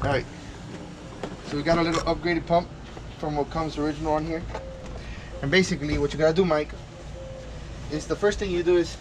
All right. So we got a little upgraded pump from what comes original on here. And basically what you gotta do, Mike, is the first thing you do is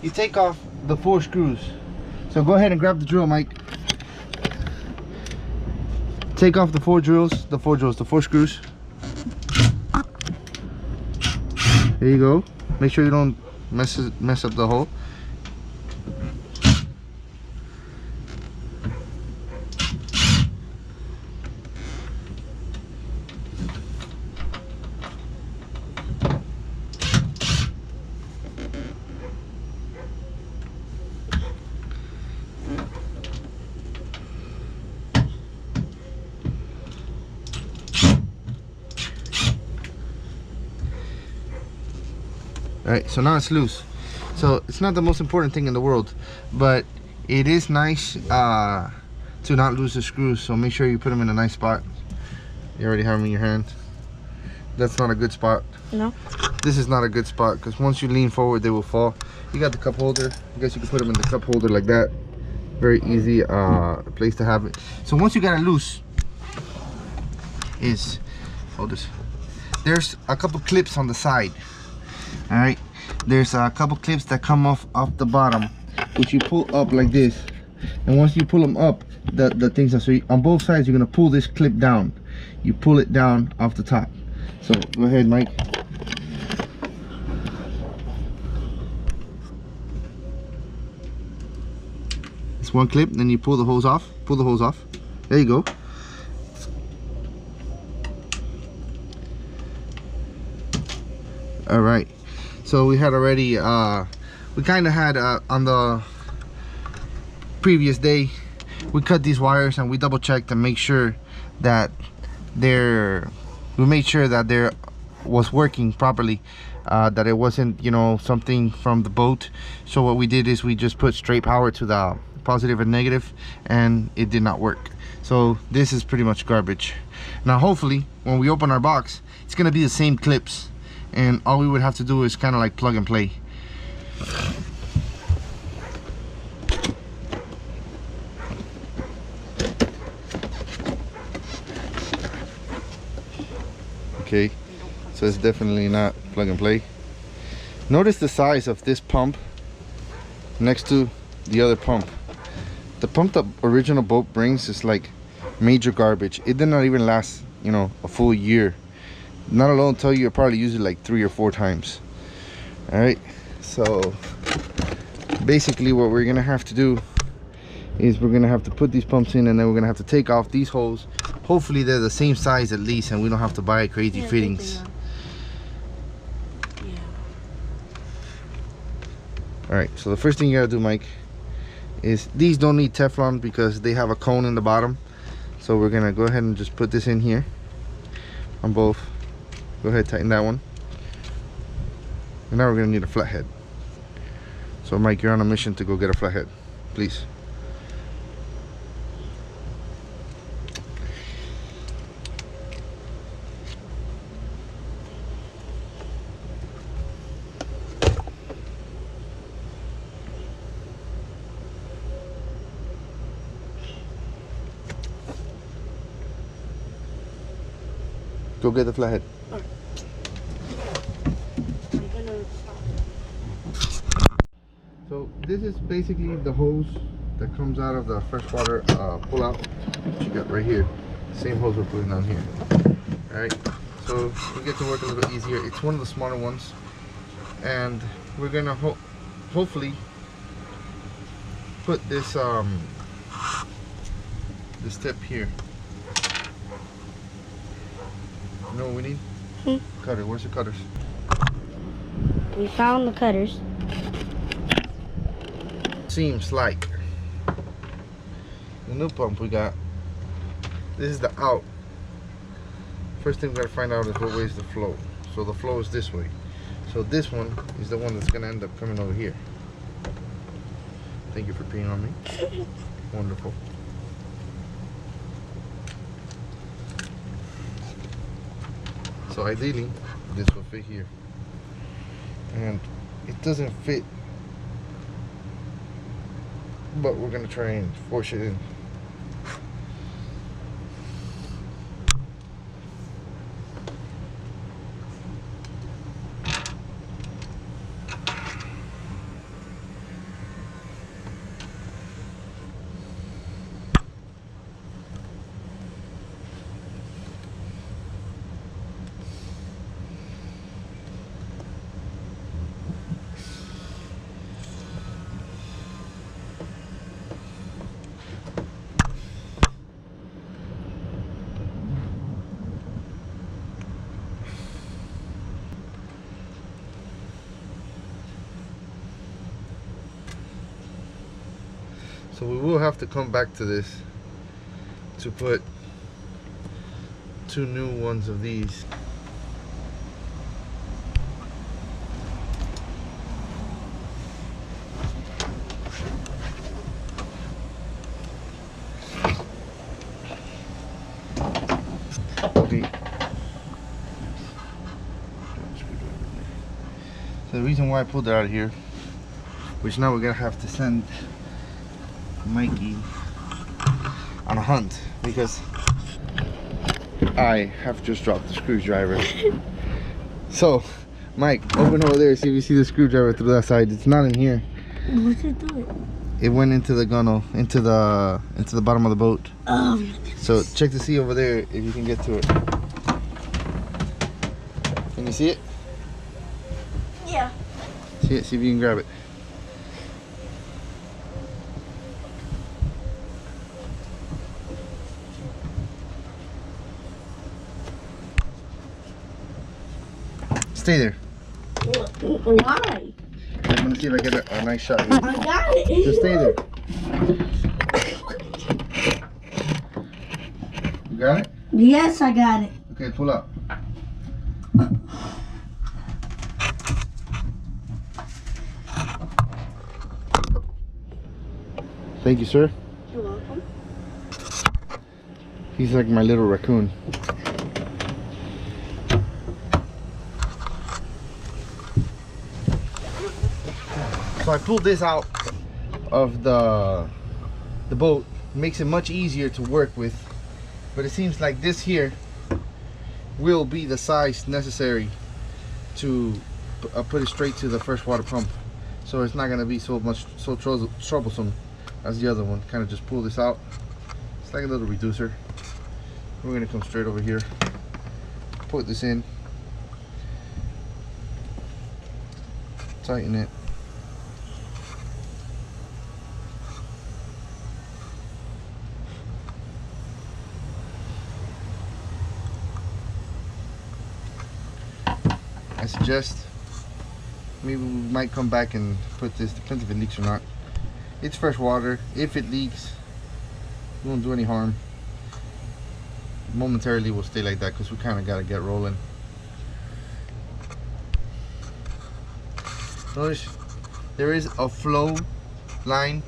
you take off the 4 screws. So go ahead and grab the drill, Mike. Take off the 4 screws. There you go. Make sure you don't mess up the hole. All right, so now it's loose. So it's not the most important thing in the world, but it is nice to not lose the screws. So make sure you put them in a nice spot. You already have them in your hand. That's not a good spot. No. This is not a good spot because once you lean forward, they will fall. You got the cup holder. I guess you can put them in the cup holder like that. Very easy place to have it. So once you got it loose, hold this. There's a couple clips on the side. All right, there's a couple clips that come off the bottom, which you pull up like this, and once you pull them up, the things are, so on both sides you're gonna pull this clip down. You pull it down off the top. So go ahead, Mike. It's one clip, then you pull the hose off. Pull the hose off. There you go. All right. So we had already, we kind of had on the previous day, we cut these wires and we double checked to make sure that we made sure that there was working properly, that it wasn't, you know, something from the boat. So what we did is we just put straight power to the positive and negative, and it did not work. So this is pretty much garbage. Now hopefully when we open our box, it's gonna be the same clips, and all we would have to do is kind of like plug and play. Okay, so it's definitely not plug and play. Notice the size of this pump next to the other pump. The pump the original boat brings is like major garbage. It did not even last, you know, a full year. Not alone tell you probably use it like 3 or 4 times. All right, so basically what we're gonna have to do is we're gonna have to put these pumps in, and then we're gonna have to take off these holes. Hopefully they're the same size at least, and we don't have to buy crazy fittings. Yeah. All right, so the first thing you gotta do, Mike, is these don't need Teflon because they have a cone in the bottom. So we're gonna go ahead and just put this in here on both. Go ahead, tighten that one. And now we're gonna need a flathead. So Mike, you're on a mission to go get a flathead, please. Go get the flathead. So this is basically the hose that comes out of the freshwater pull out that you got right here. Same hose we're putting on here. All right, so we get to work a little easier. It's one of the smaller ones, and we're gonna hopefully put this this tip here. You know what we need? Cutter. Where's the cutters? We found the cutters. Seems like the new pump we got, this is the out. First thing we gotta find out is what way is the flow. So the flow is this way. So this one is the one that's gonna end up coming over here. Thank you for peeing on me. Wonderful. So ideally, this will fit here. And it doesn't fit, but we're gonna try and force it in. So we will have to come back to this to put 2 new ones of these. Okay. So the reason why I pulled it out of here, which now we're gonna have to send Mikey on a hunt because I have just dropped the screwdriver. So, Mike, open over there, see if you see the screwdriver through that side. It's not in here. What's it doing? It went into the gunnel, into the bottom of the boat. Oh. So check to see over there if you can get to it. Can you see it? Yeah. See it? See if you can grab it. Stay there. Why? I'm gonna see if I get a nice shot here. I got it. Just stay there. You got it? Yes, I got it. Okay, pull up. Thank you, sir. You're welcome. He's like my little raccoon. So I pulled this out of the boat. Makes it much easier to work with. But it seems like this here will be the size necessary to put it straight to the first water pump. So it's not gonna be so troublesome as the other one. Kind of just pull this out. It's like a little reducer. We're gonna come straight over here, put this in, tighten it. I suggest maybe we might come back and put this, depends if it leaks or not. It's fresh water. If it leaks, it won't do any harm. Momentarily we'll stay like that because we kind of got to get rolling. Notice there is a flow line,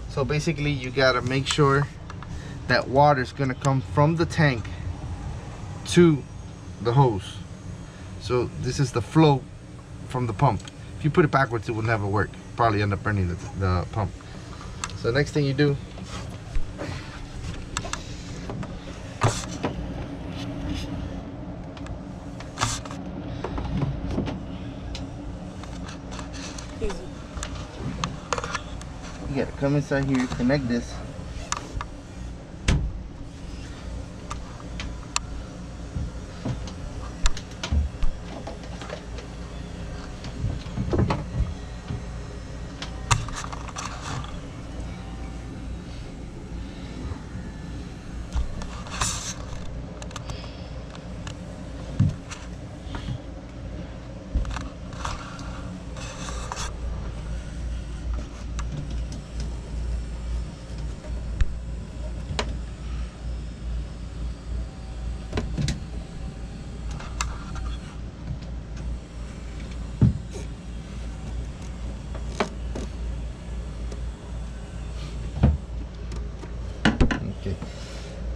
so basically you got to make sure that water is going to come from the tank to the hose. So this is the flow from the pump. If you put it backwards, it will never work. Probably end up burning the pump. So next thing you do, you gotta come inside here, connect this.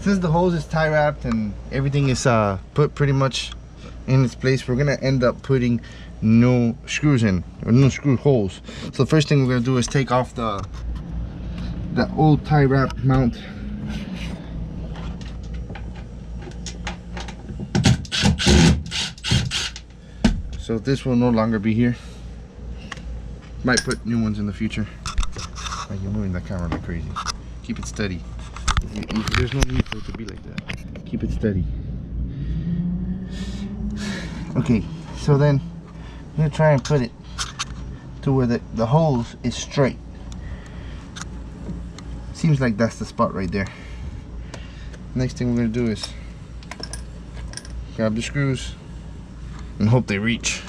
Since the hose is tie wrapped and everything is put pretty much in its place, we're gonna end up putting new screws in, or new screw holes. So the first thing we're gonna do is take off the old tie wrap mount. So this will no longer be here. Might put new ones in the future. Oh, you're moving the camera like crazy. Keep it steady. There's no need for it to be like that. Keep it steady. Okay, so then I'm gonna try and put it to where the hose is straight. Seems like that's the spot right there. Next thing we're gonna do is grab the screws and hope they reach.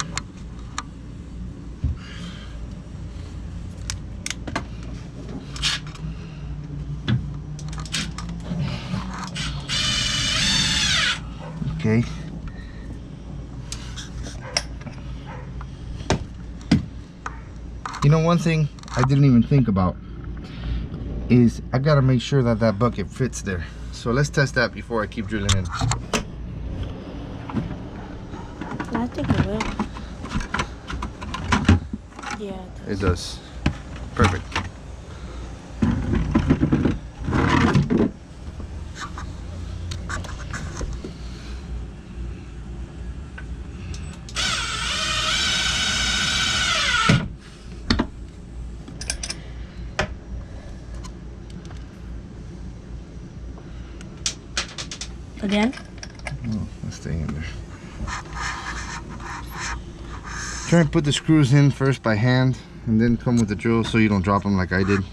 Okay. You know, one thing I didn't even think about is I gotta make sure that that bucket fits there. So let's test that before I keep drilling in. I think it will. Yeah. It does. Perfect. Again? Oh, let's stay in there. Try and put the screws in first by hand and then come with the drill so you don't drop them like I did.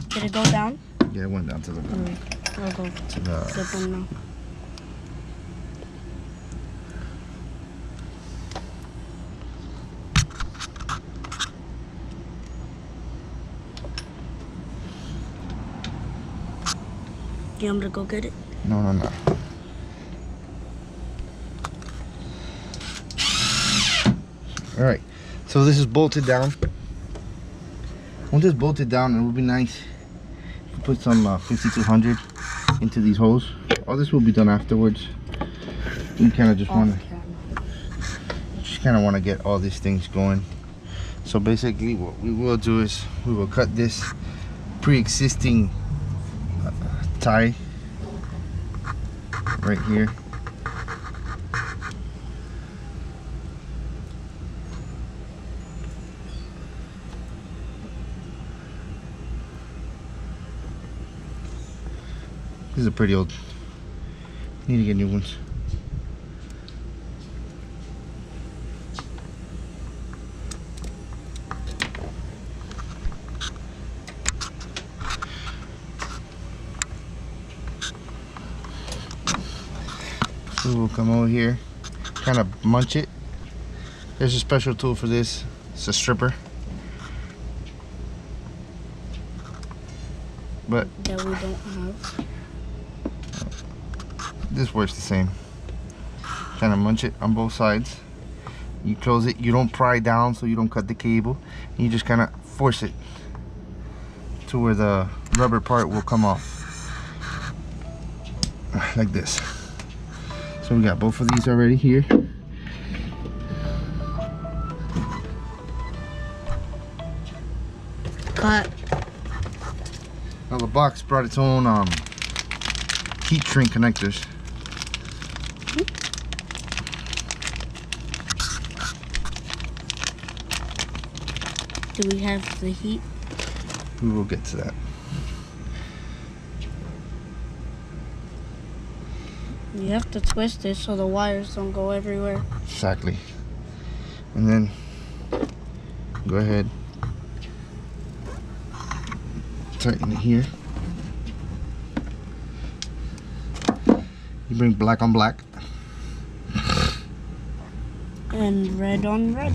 Did it go down? Yeah, it went down to the I'll go to the zip them now. You want me to go get it? No. All right, so this is bolted down. Once it's bolted down, it would be nice to put some 5200 into these holes. All this will be done afterwards. You kind of just want to get all these things going. So basically, what we will do is we will cut this pre-existing tie right here. These are pretty old. Need to get new ones. So we'll come over here, kind of munch it. There's a special tool for this. It's a stripper. But that we don't have. This works the same. Kind of munch it on both sides. You close it. You don't pry down so you don't cut the cable. You just kind of force it to where the rubber part will come off. Like this. So we got both of these already here. Cut. Now the box brought its own heat shrink connectors. Do we have the heat? We will get to that. You have to twist it so the wires don't go everywhere. Exactly. And then go ahead, tighten it here. You bring black on black. And red on red.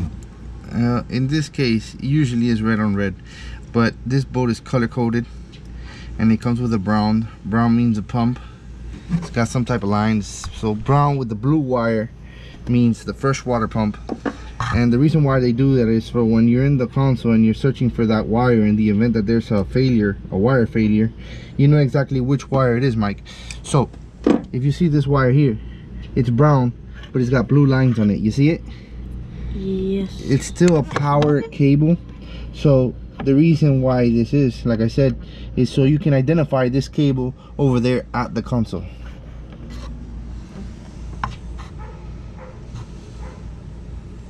In this case, it usually is red on red, but this boat is color coded and it comes with a brown. Brown means a pump. It's got some type of lines. So brown with the blue wire means the first water pump. And the reason why they do that is for when you're in the console and you're searching for that wire, in the event that there's a failure, a wire failure, you know exactly which wire it is, Mike. So if you see this wire here, it's brown, but it's got blue lines on it. You see it? Yes. It's still a power cable. So the reason why this is, like I said, is so you can identify this cable over there at the console.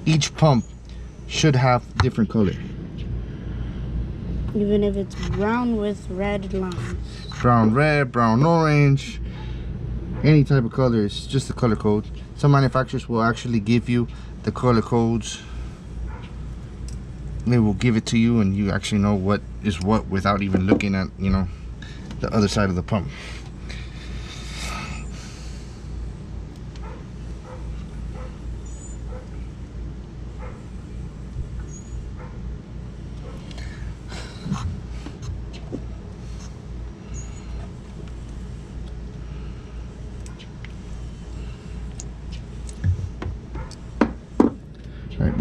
Each pump should have different color. Even if it's brown with red lines. Brown red, brown orange, any type of color. It's just the color code. Some manufacturers will actually give you the color codes. They will give it to you and you actually know what is what without even looking at, you know, the other side of the pump.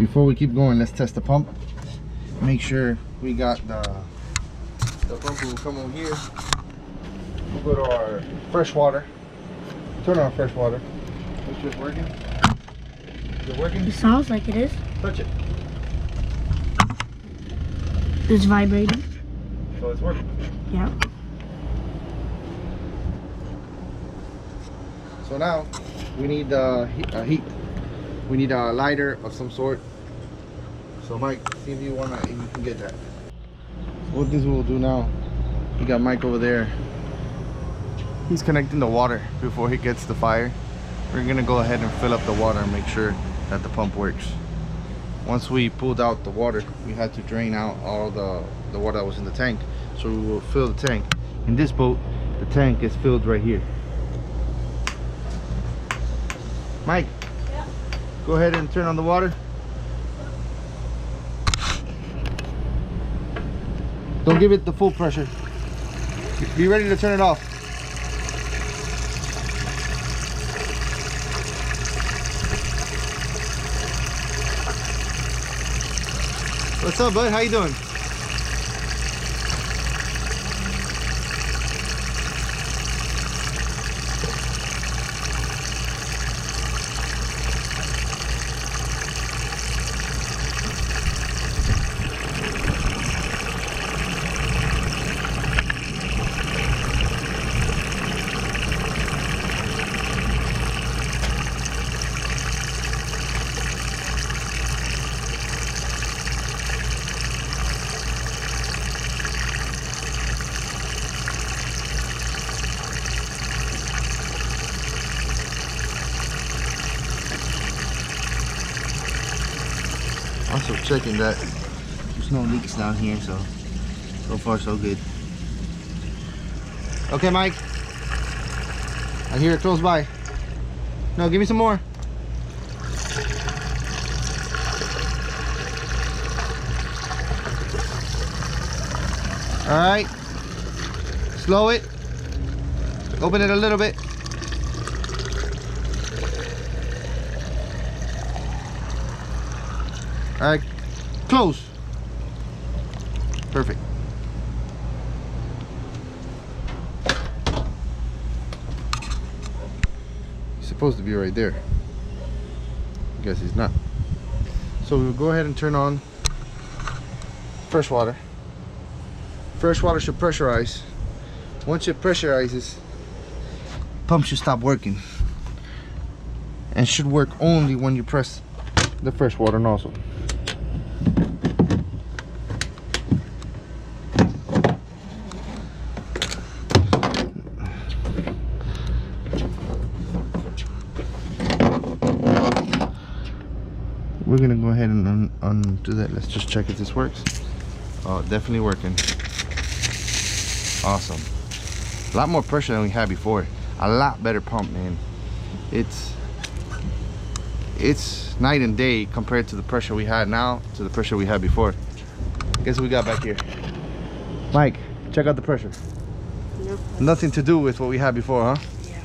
before we keep going, let's test the pump. Make sure we got the pump will come over here. We'll go to our fresh water. Turn on fresh water. Make sure it's working. Is it working? It sounds like it is. Touch it. It's vibrating. So it's working. Yeah. So now we need heat. We need a lighter of some sort. So Mike, see if you can get that. What this will do now, we got Mike over there. He's connecting the water before he gets the fire. We're gonna go ahead and fill up the water and make sure that the pump works. Once we pulled out the water, we had to drain out all the water that was in the tank. So we will fill the tank. In this boat, the tank is filled right here. Mike, yeah. Go ahead and turn on the water. Don't give it the full pressure. Be ready to turn it off. What's up, bud? How you doing? Also checking that there's no leaks down here, so far so good. Okay, Mike. I hear it close by. No, give me some more. All right. Slow it. Open it a little bit. All right, close. Perfect. He's supposed to be right there. I guess he's not. So we'll go ahead and turn on fresh water. Fresh water should pressurize. Once it pressurizes, pump should stop working. And should work only when you press the fresh water nozzle. We're gonna go ahead and undo that. Let's just check if this works. Oh, definitely working. Awesome. A lot more pressure than we had before. A lot better pump, man. It's night and day compared to the pressure we had now to the pressure we had before. Guess what we got back here? Mike, check out the pressure. Nope. Nothing to do with what we had before, huh? Yeah.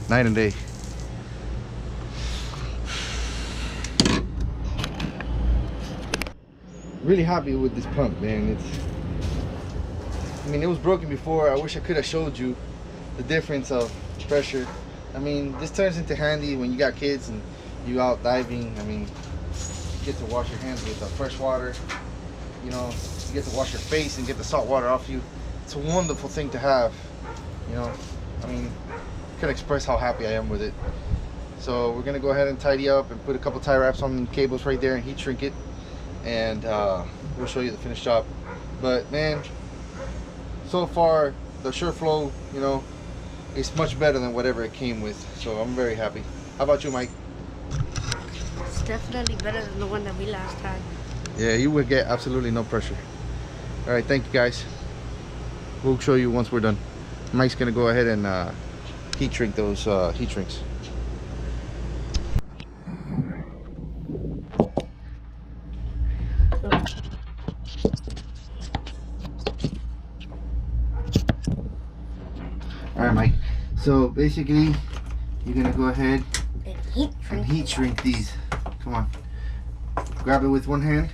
Night and day. Really happy with this pump, man. I mean, it was broken before. I wish I could have showed you the difference of pressure. I mean, this turns into handy when you got kids and you out diving. I mean, you get to wash your hands with fresh water. You know, you get to wash your face and get the salt water off you. It's a wonderful thing to have. You know, I mean, I can't express how happy I am with it. So we're gonna go ahead and tidy up and put a couple tie wraps on the cables right there and heat shrink it. And we'll show you the finished job. But man, so far the SureFlow, you know, is much better than whatever it came with. So I'm very happy. How about you, Mike? It's definitely better than the one that we last had. Yeah, you would get absolutely no pressure. All right, thank you guys. We'll show you once we're done. Mike's gonna go ahead and heat shrink those heat shrinks. Alright, Mike. So basically, you're gonna go ahead And heat and heat shrink these. Come on. Grab it with one hand.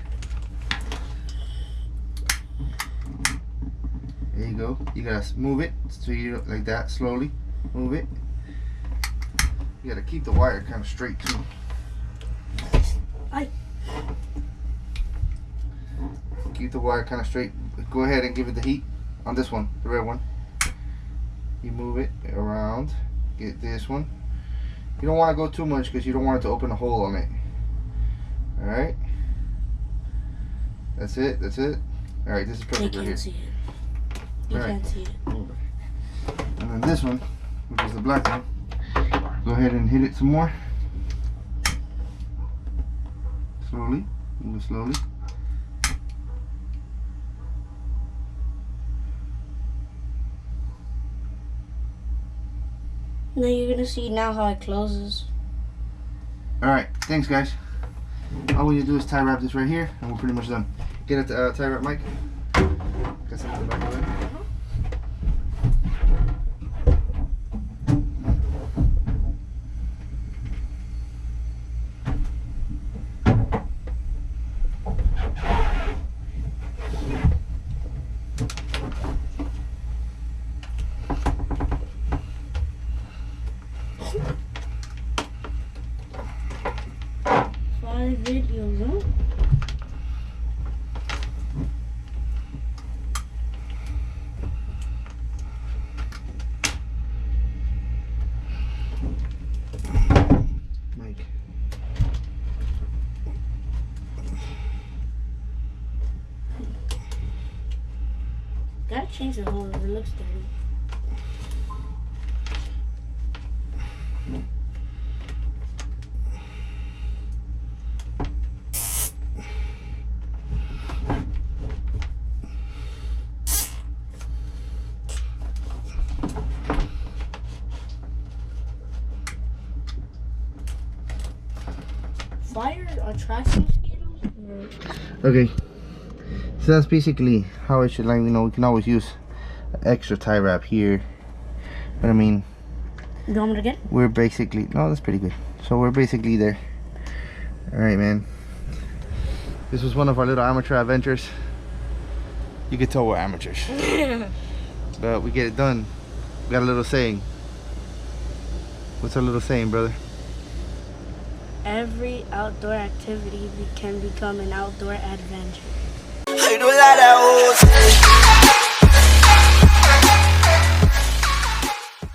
There you go. You gotta move it so you like that slowly. Move it. You gotta keep the wire kind of straight too. Keep the wire kind of straight. Go ahead and give it the heat on this one, the red one. You move it around. Get this one. You don't want to go too much because you don't want it to open a hole on it. All right. That's it. That's it. All right. This is perfect right here. See it. You can't see it. And then this one, which is the black one, go ahead and hit it some more. Slowly. Move it slowly. Now you're gonna see now how it closes. Alright, thanks guys. All we need to do is tie wrap this right here and we're pretty much done. Get it tie wrap, Mike. Got some in the back of it. Videos, huh? Mike. Gotta change the hole, it looks dirty. Fire attraction mosquitoes? Okay. So that's basically how it should, like, you know, we can always use extra tie wrap here. But I mean, You want me to get? we're basically, no, that's pretty good. So we're basically there. Alright, man. This was one of our little amateur adventures. You could tell we're amateurs. But we get it done. We got a little saying. What's our little saying, brother? Every outdoor activity can become an outdoor adventure. I do a lot of